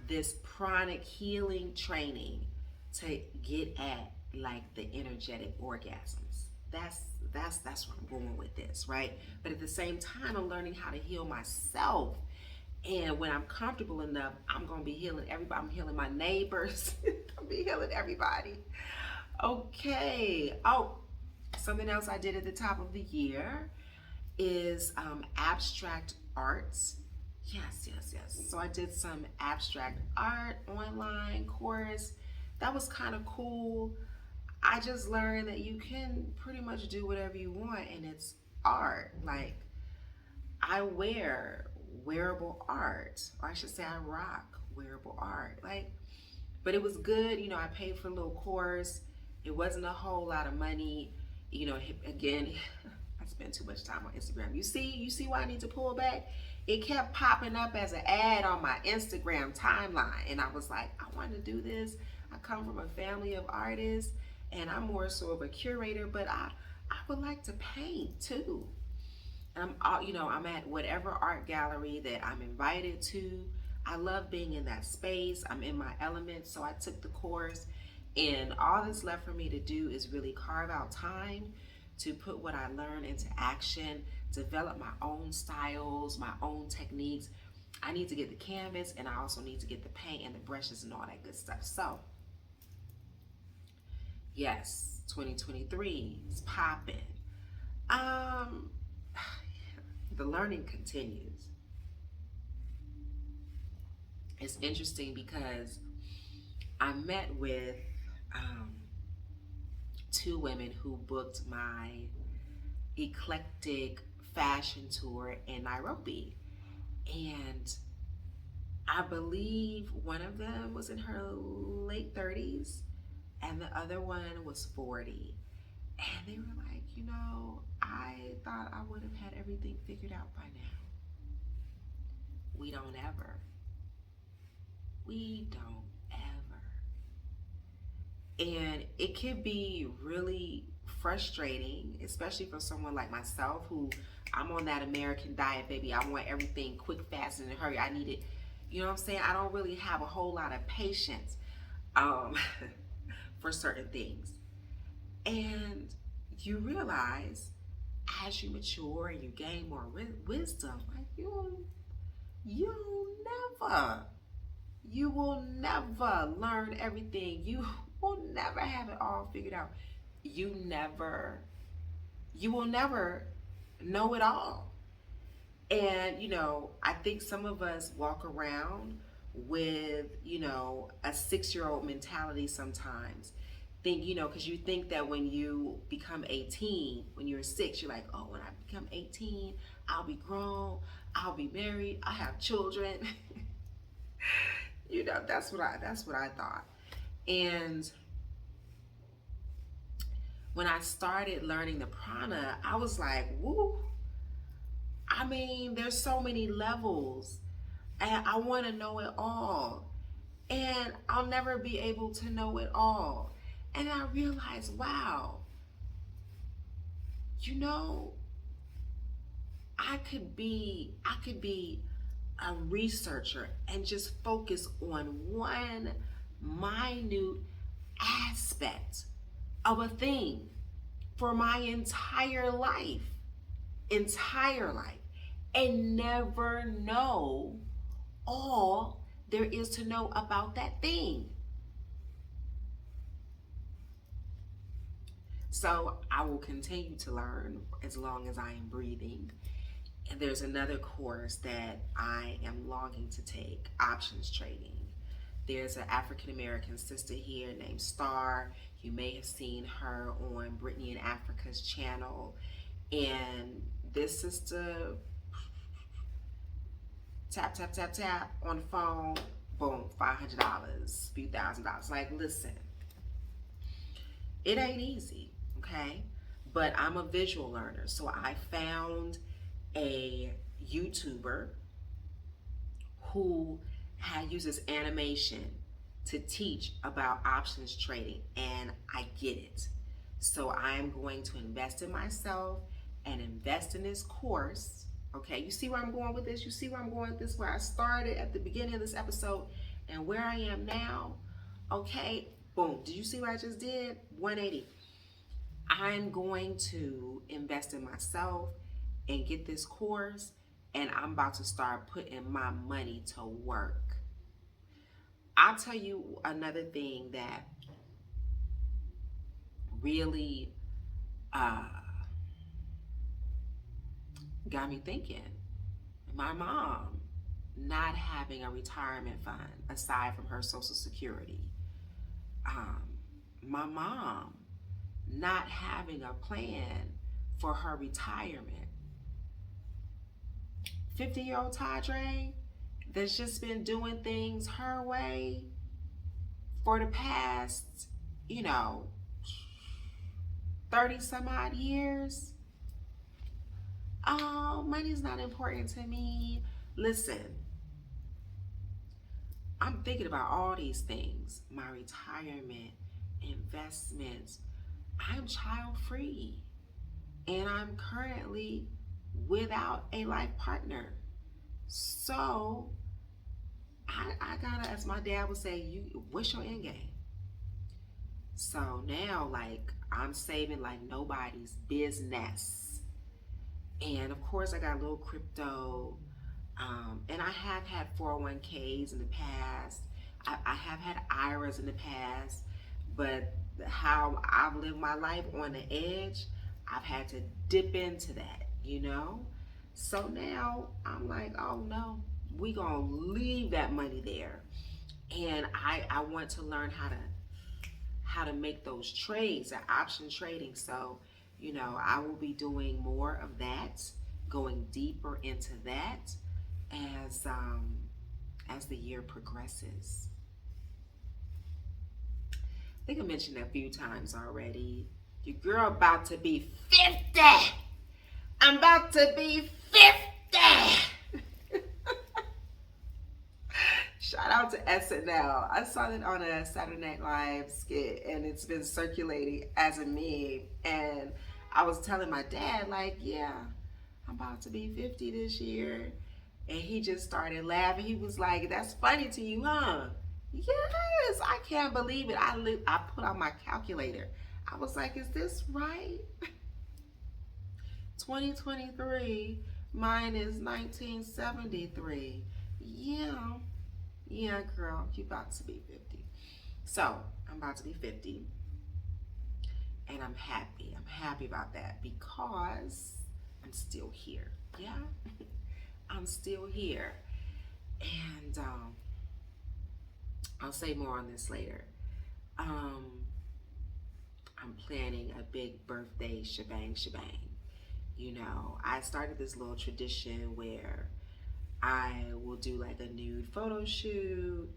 this pranic healing training to get at like the energetic orgasms. That's where I'm going with this, right? But at the same time, I'm learning how to heal myself. And when I'm comfortable enough, I'm going to be healing everybody. I'm healing my neighbors. I'll be healing everybody. Okay. Oh, something else I did at the top of the year is abstract arts. Yes. So I did some abstract art online course. That was kind of cool. I just learned that you can pretty much do whatever you want, and it's art. Like, I wear wearable art, or I should say I rock wearable art. Like, but it was good. You know, I paid for a little course. It wasn't a whole lot of money. You know, again, I spent too much time on Instagram. You see why I need to pull back? It kept popping up as an ad on my Instagram timeline, and I was like, I want to do this. I come from a family of artists, and I'm more so of a curator, but I would like to paint too. I'm at whatever art gallery that I'm invited to. I love being in that space. I'm in my element, so I took the course, and all that's left for me to do is really carve out time to put what I learn into action, develop my own styles, my own techniques. I need to get the canvas, and I also need to get the paint and the brushes and all that good stuff. So yes, 2023 is popping. The learning continues. It's interesting because I met with two women who booked my eclectic fashion tour in Nairobi. And I believe one of them was in her late 30s and the other one was 40. And they were like, you know, I thought I would have had everything figured out by now. We don't ever. We don't ever. And it can be really frustrating, especially for someone like myself who I'm on that American diet, baby. I want everything quick, fast, and in a hurry. I need it. You know what I'm saying? I don't really have a whole lot of patience for certain things. And you realize as you mature and you gain more wisdom, like you will never learn everything. You will never have it all figured out. You will never know it all. And, I think some of us walk around with, a 6-year-old mentality sometimes. Think, because you think that when you become 18, when you're 6, you're like, oh, when I become 18, I'll be grown, I'll be married, I'll have children. That's what I thought. And when I started learning the prana, I was like, woo. I mean, there's so many levels, and I want to know it all. And I'll never be able to know it all. And I realized, wow, I could be a researcher and just focus on one minute aspect of a thing for my entire life, and never know all there is to know about that thing. So I will continue to learn as long as I am breathing. And there's another course that I am longing to take, options trading. There's an African-American sister here named Star. You may have seen her on Brittany in Africa's channel. And this sister, tap, tap, tap, tap on the phone, boom, $500, few $1,000s. Like, listen, it ain't easy, okay? But I'm a visual learner, so I found a YouTuber who uses animation to teach about options trading, and I get it. So I'm going to invest in myself and invest in this course. Okay, you see where I'm going with this? You see where I'm going with this? Where I started at the beginning of this episode and where I am now? Okay, boom. Did you see what I just did? 180. I'm going to invest in myself and get this course, and I'm about to start putting my money to work. I'll tell you another thing that really got me thinking. My mom not having a retirement fund aside from her Social Security. My mom not having a plan for her retirement. 50-year-old Tyre that's just been doing things her way for the past, 30 some odd years. Oh, money's not important to me. Listen, I'm thinking about all these things, my retirement, investments. I'm child free, and I'm currently without a life partner. So I gotta, as my dad would say, what's your end game? So now, like, I'm saving like nobody's business. And of course I got a little crypto, and I have had 401ks in the past. I have had IRAs in the past, but how I've lived my life on the edge, I've had to dip into that, So now I'm like, oh no, we gonna leave that money there. And I want to learn how to make those trades, that option trading. So, I will be doing more of that, going deeper into that as the year progresses. I think I mentioned a few times already. Your girl about to be 50. I'm about to be 50. Shout out to SNL. I saw it on a Saturday Night Live skit, and it's been circulating as a meme. And I was telling my dad, like, yeah, I'm about to be 50 this year. And he just started laughing. He was like, that's funny to you, huh? Yes, I can't believe it. I put on my calculator. I was like, is this right? 2023 minus 1973. Yeah, girl, you about to be 50. So I'm about to be 50, and I'm happy. I'm happy about that because I'm still here. Yeah, I'm still here. And I'll say more on this later. Um, I'm planning a big birthday shebang. You know, I started this little tradition where I will do like a nude photo shoot.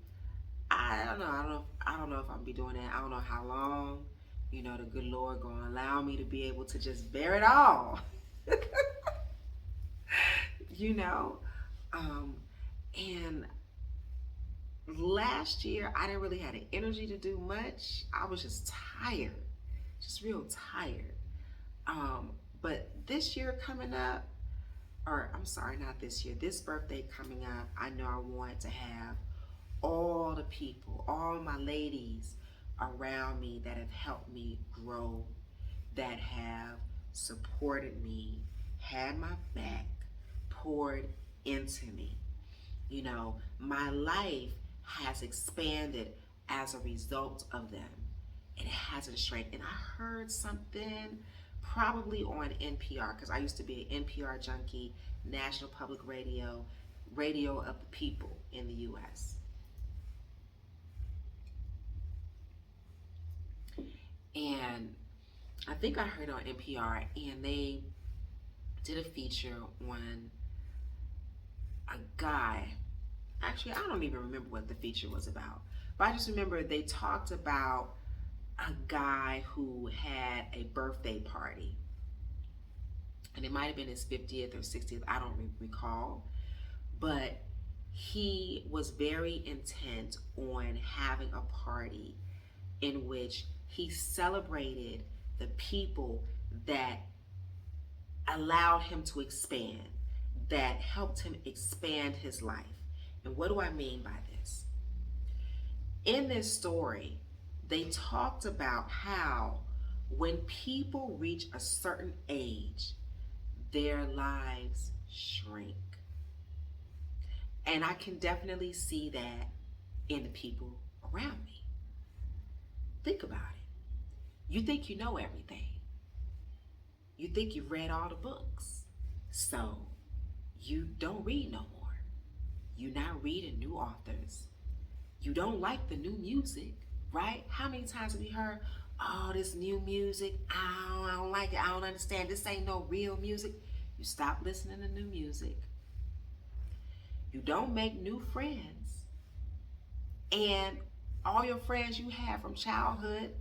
I don't know if I'm gonna be doing that. I don't know how long. You know, the good Lord gonna allow me to be able to just bear it all. You know, um, and last year I didn't really have the energy to do much. I was just tired, just real tired. Um, but this year coming up, or I'm sorry, not this year, this birthday coming up, I know I want to have all the people, all my ladies around me that have helped me grow, that have supported me, had my back, poured into me. You know, my life has expanded as a result of them. And it hasn't shrank. And I heard something probably on NPR, because I used to be an NPR junkie, National Public Radio, radio of the people in the US. And I think I heard on NPR, and they did a feature on a guy. Actually, I don't even remember what the feature was about, but I just remember they talked about a guy who had a birthday party, and it might have been his 50th or 60th, I don't recall, but he was very intent on having a party in which he celebrated the people that allowed him to expand, that helped him expand his life. And what do I mean by this? In this story, they talked about how when people reach a certain age, their lives shrink. And I can definitely see that in the people around me. Think about it. You think you know everything. You think you've read all the books. So you don't read no more. You're not reading new authors. You don't like the new music, right? How many times have we heard, oh, this new music, I don't like it, I don't understand, this ain't no real music. You stop listening to new music. You don't make new friends. And all your friends you have from childhood,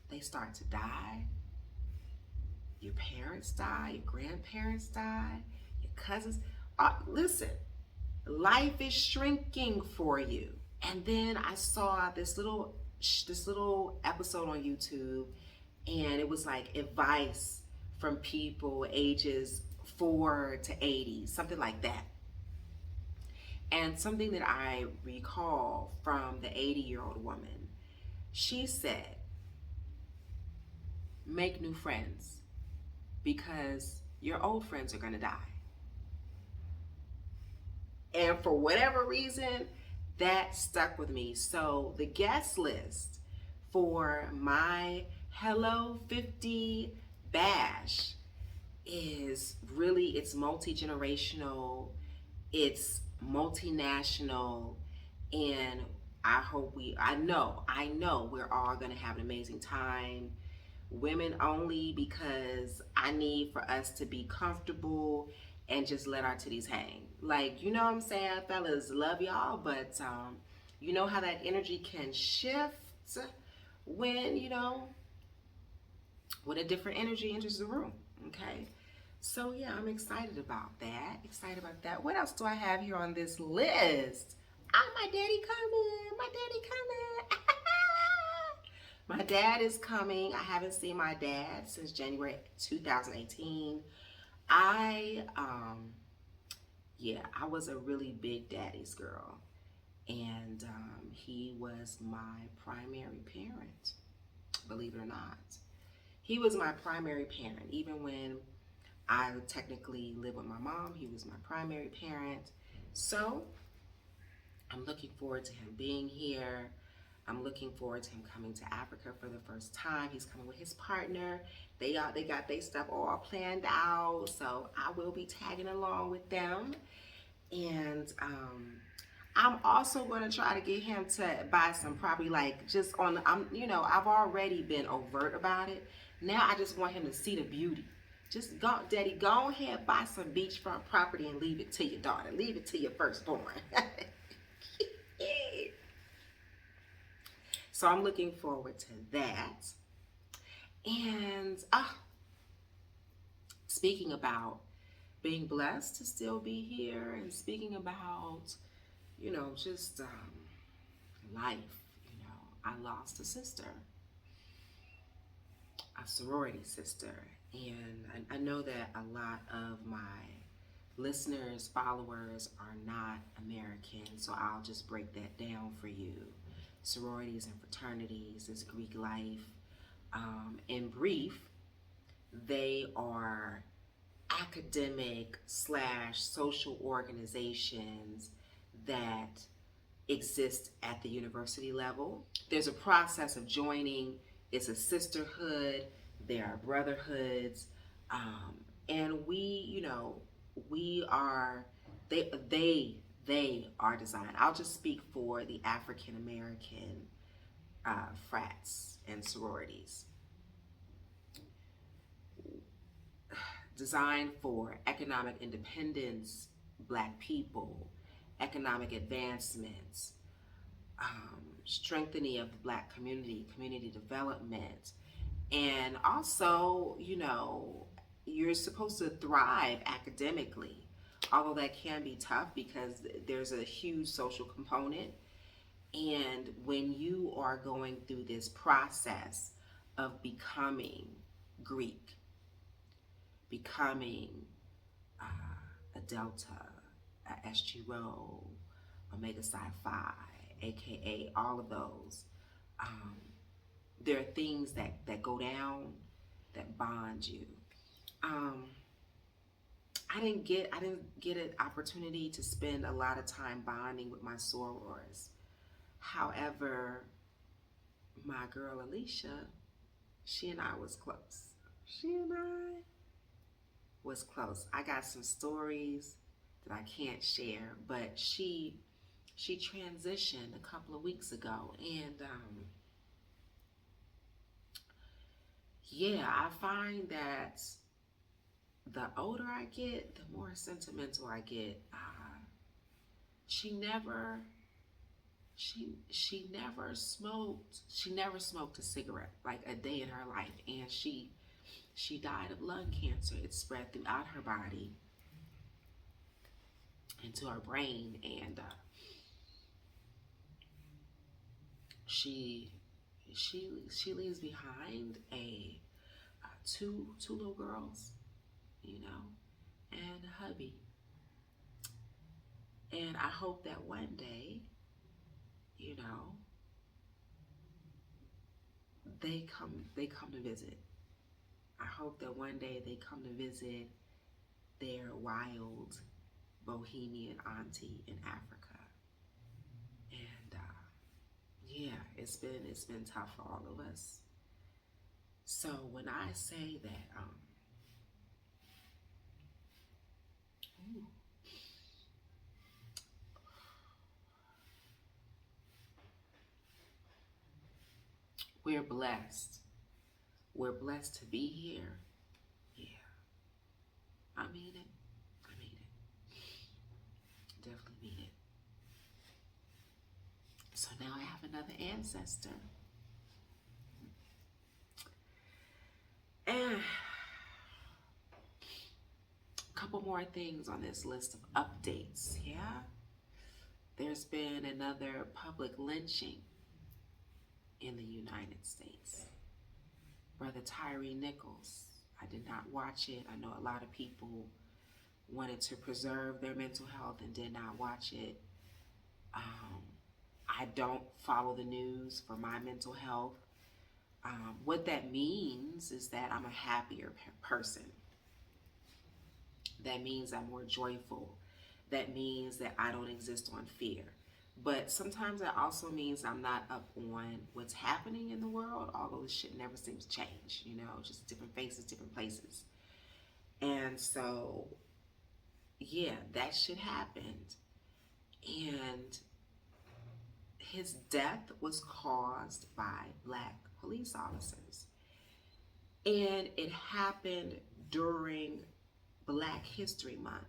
they start to die. Your parents die, your grandparents die, your cousins. Listen, life is shrinking for you. And then I saw this little episode on YouTube, and it was like advice from people ages 4 to 80, something like that. And something that I recall from the 80-year-old woman, she said, make new friends because your old friends are going to die. And for whatever reason, that stuck with me. So the guest list for my Hello 50 Bash is really, it's multi-generational, it's multinational, and I know we're all gonna have an amazing time. Women only, because I need for us to be comfortable and just let our titties hang. Like, you know what I'm saying, fellas, love y'all, but you know how that energy can shift when, when a different energy enters the room, okay? So yeah, I'm excited about that. What else do I have here on this list? My daddy coming. My dad is coming. I haven't seen my dad since January 2018. I was a really big daddy's girl, and he was my primary parent, believe it or not. he was my primary parent. Even when I technically live with my mom, he was my primary parent. So I'm looking forward to him being here. I'm looking forward to him coming to Africa for the first time. He's coming with his partner. They got their stuff all planned out. So I will be tagging along with them. And I'm also going to try to get him to buy some property, like just on, I've already been overt about it. Now I just want him to see the beauty. Just go, Daddy, go ahead, buy some beachfront property and leave it to your daughter. Leave it to your firstborn. So I'm looking forward to that. And speaking about being blessed to still be here, and speaking about, just life, I lost a sister, a sorority sister. And I know that a lot of my listeners, followers are not American, so I'll just break that down for you. Sororities and fraternities is Greek life. In brief, they are academic / social organizations that exist at the university level. There's a process of joining. It's a sisterhood. There are brotherhoods, and we are. They are designed. I'll just speak for the African American frats and sororities. Designed for economic independence, Black people, economic advancements, strengthening of the Black community, community development, and also, you're supposed to thrive academically, although that can be tough because there's a huge social component. And when you are going through this process of becoming Greek, becoming a Delta, a SG Rho, Omega Psi Phi, aka all of those, there are things that go down that bond you. I didn't get an opportunity to spend a lot of time bonding with my sorors. However, my girl Alicia, she and I was close. I got some stories that I can't share, but she transitioned a couple of weeks ago, and I find that the older I get, the more sentimental I get. She never smoked. She never smoked a cigarette like a day in her life, and she died of lung cancer. It spread throughout her body into her brain, and she leaves behind two little girls, and a hubby. And I hope that one day, they come to visit. I hope that one day they come to visit their wild bohemian auntie in Africa. And it's been tough for all of us. So when I say that we're blessed. We're blessed to be here. Yeah. I mean it. Definitely mean it. So now I have another ancestor. And a couple more things on this list of updates, yeah? There's been another public lynching in the United States. Brother Tyre Nichols. I did not watch it. I know a lot of people wanted to preserve their mental health and did not watch it. I don't follow the news for my mental health. What that means is that I'm a happier person. That means I'm more joyful. That means that I don't exist on fear. But sometimes that also means I'm not up on what's happening in the world, although this shit never seems to change, just different faces, different places. And so, yeah, that shit happened. And his death was caused by Black police officers. And it happened during Black History Month.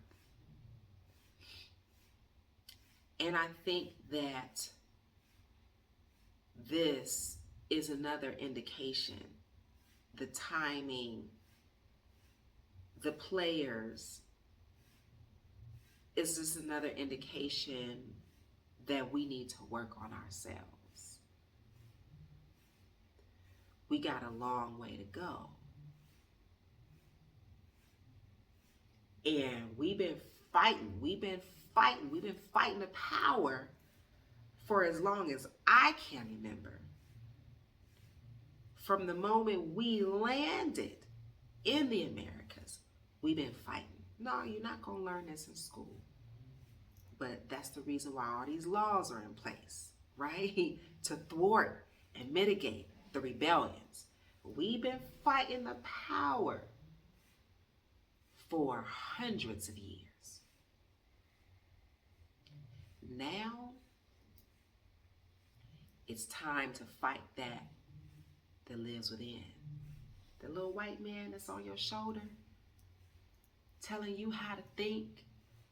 And I think that this is another indication. The timing, the players, is just another indication that we need to work on ourselves. We got a long way to go. And we've been fighting the power for as long as I can remember. From the moment we landed in the Americas, we've been fighting. No, you're not going to learn this in school. But that's the reason why all these laws are in place, right? To thwart and mitigate the rebellions. We've been fighting the power for hundreds of years. Now, it's time to fight that lives within. The little white man that's on your shoulder, telling you how to think,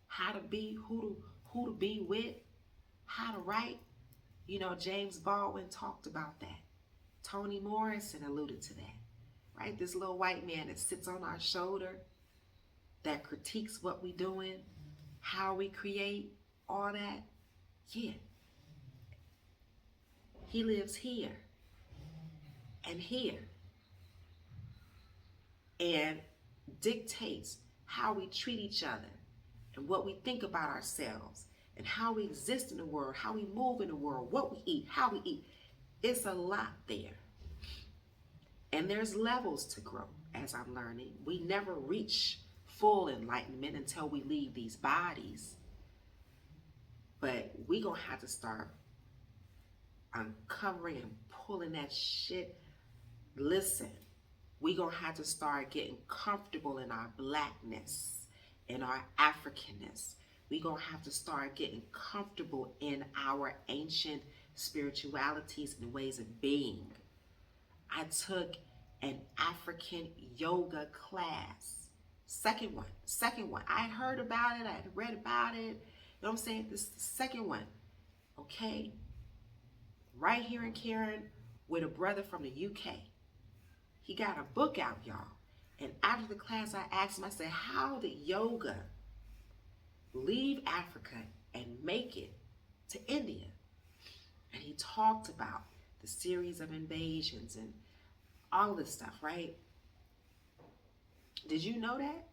how to be, who to be with, how to write. James Baldwin talked about that. Toni Morrison alluded to that, right? This little white man that sits on our shoulder, that critiques what we doing, how we create, all that. Yeah. He lives here and here, and dictates how we treat each other and what we think about ourselves and how we exist in the world, how we move in the world, what we eat, how we eat. It's a lot there. And there's levels to growth, as I'm learning. We never reach full enlightenment until we leave these bodies. But we gonna have to start uncovering and pulling that shit. Listen, we gonna have to start getting comfortable in our Blackness, in our Africanness. We gonna have to start getting comfortable in our ancient spiritualities and ways of being. I took an African yoga class. Second one. I had heard about it. I had read about it. You know what I'm saying? This is the second one. Okay? Right here in Karen with a brother from the UK. He got a book out, y'all. And after the class, I asked him, I said, how did yoga leave Africa and make it to India? And he talked about the series of invasions and all this stuff, right? Did you know that?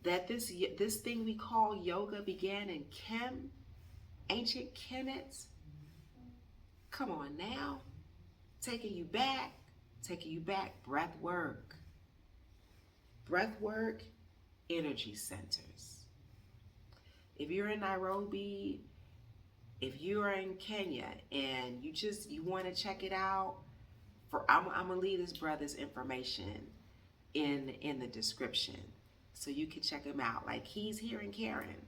That this thing we call yoga began in ancient Kemet? Come on now. Taking you back, breath work. Breath work, energy centers. If you're in Nairobi, if you're in Kenya and you want to check it out, I'm gonna leave this brother's information in the description so you can check him out. Like, he's here in Karen,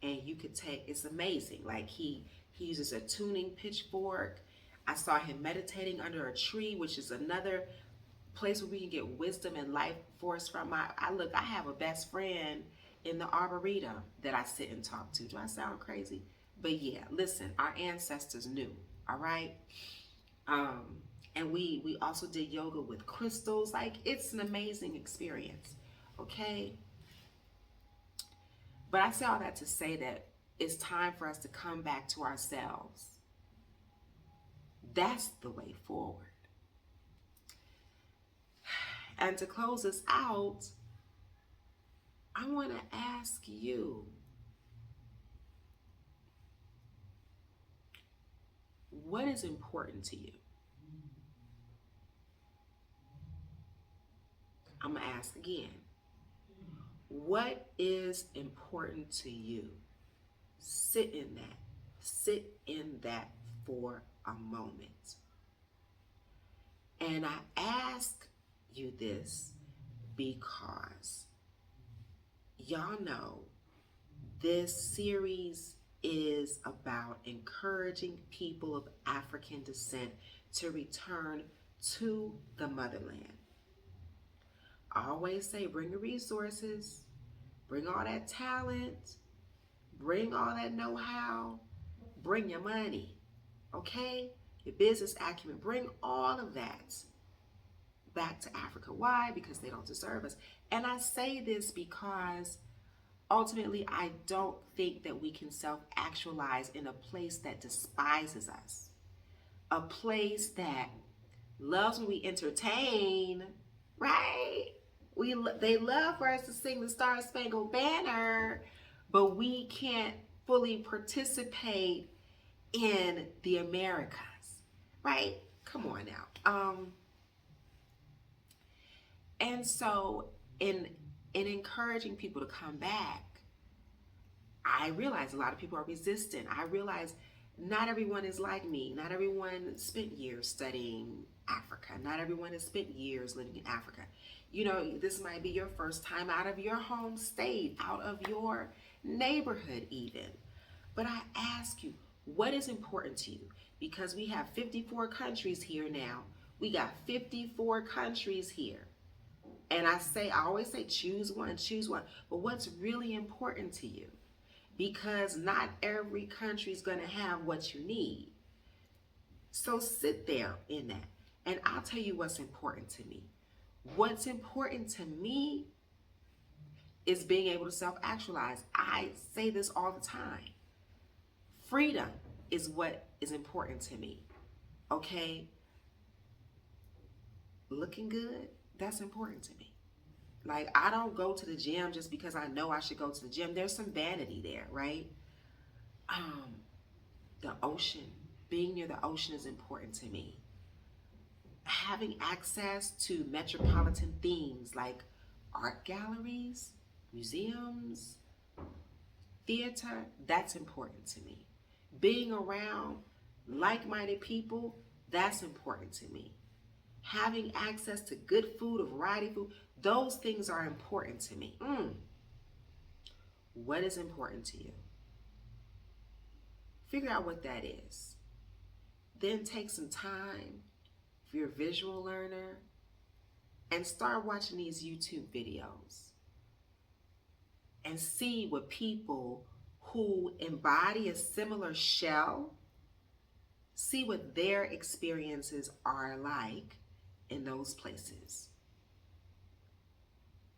and you could it's amazing. Like, he uses a tuning pitchfork. I saw him meditating under a tree, which is another place where we can get wisdom and life force from. I have a best friend in the Arboretum that I sit and talk to. Do I sound crazy? But yeah, listen, our ancestors knew, all right? And we also did yoga with crystals. Like, it's an amazing experience, okay? But I say all that to say that it's time for us to come back to ourselves. That's the way forward. And to close this out, I want to ask you, what is important to you? I'm going to ask again. What is important to you? Sit in that. Sit in that for a moment. And I ask you this because y'all know this series is about encouraging people of African descent to return to the motherland. I always say, bring your resources, bring all that talent, bring all that know-how, bring your money, okay? Your business acumen, bring all of that back to Africa. Why? Because they don't deserve us. And I say this because ultimately I don't think that we can self-actualize in a place that despises us, a place that loves when we entertain, right? They love for us to sing the Star Spangled Banner, but we can't fully participate in the Americas, right? Come on now. And so in encouraging people to come back, I realize a lot of people are resistant. I realize not everyone is like me. Not everyone spent years studying Africa. Not everyone has spent years living in Africa. You know, this might be your first time out of your home state, out of your neighborhood even. But I ask you, what is important to you? Because we have 54 countries here now. We got 54 countries here. And I always say, choose one. But what's really important to you? Because not every country is going to have what you need. So sit there in that. And I'll tell you what's important to me. What's important to me is being able to self-actualize. I say this all the time. Freedom is what is important to me. Okay? Looking good, that's important to me. Like, I don't go to the gym just because I know I should go to the gym. There's some vanity there, right? The ocean, being near the ocean is important to me. Having access to metropolitan themes like art galleries, museums, theater, that's important to me. Being around like-minded people, that's important to me. Having access to good food, a variety of food, those things are important to me. What is important to you? Figure out what that is. Then take some time, if you're a visual learner, and start watching these YouTube videos and see what people who embody a similar shell, see what their experiences are like in those places.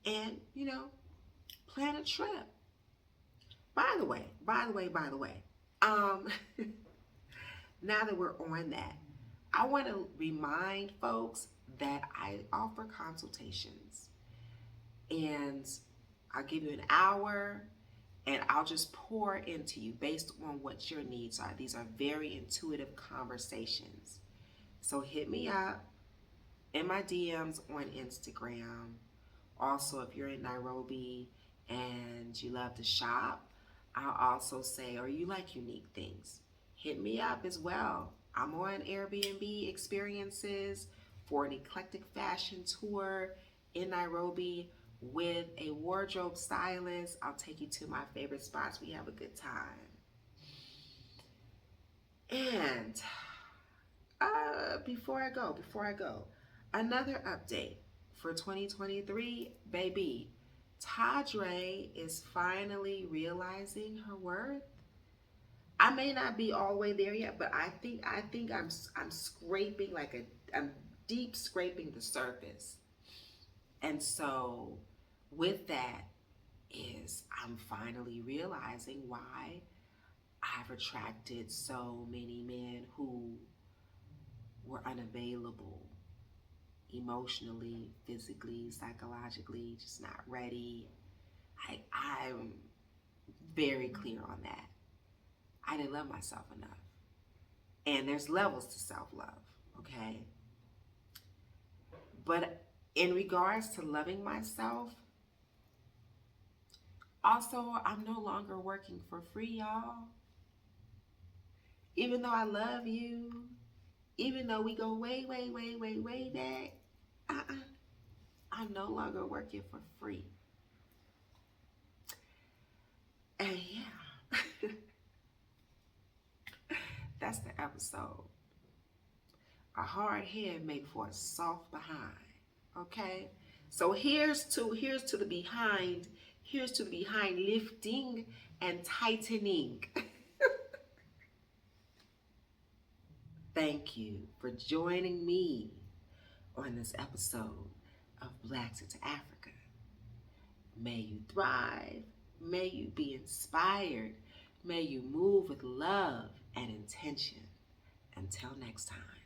And, you know, plan a trip. By the way, now that we're on that, I want to remind folks that I offer consultations, and I'll give you an hour and I'll just pour into you based on what your needs are. These are very intuitive conversations. So hit me up in my DMs on Instagram. Also, if you're in Nairobi and you love to shop, I'll also say, or you like unique things, hit me up as well. I'm on Airbnb Experiences for an eclectic fashion tour in Nairobi with a wardrobe stylist. I'll take you to my favorite spots. We have a good time. And before I go, another update for 2023, baby. Tadre is finally realizing her worth. I may not be all the way there yet, but I think I'm scraping, I'm deep scraping the surface. And so with that is I'm finally realizing why I've attracted so many men who were unavailable emotionally, physically, psychologically, just not ready. I'm very clear on that. I didn't love myself enough. And there's levels to self-love, okay? But in regards to loving myself, also, I'm no longer working for free, y'all. Even though I love you, even though we go way, way, way, way, way back, I'm no longer working for free. And yeah, that's the episode. A hard head make for a soft behind. Okay? So here's to the behind, lifting and tightening. Thank you for joining me on this episode of Blaxit to Africa. May you thrive. May you be inspired. May you move with love and intention. Until next time.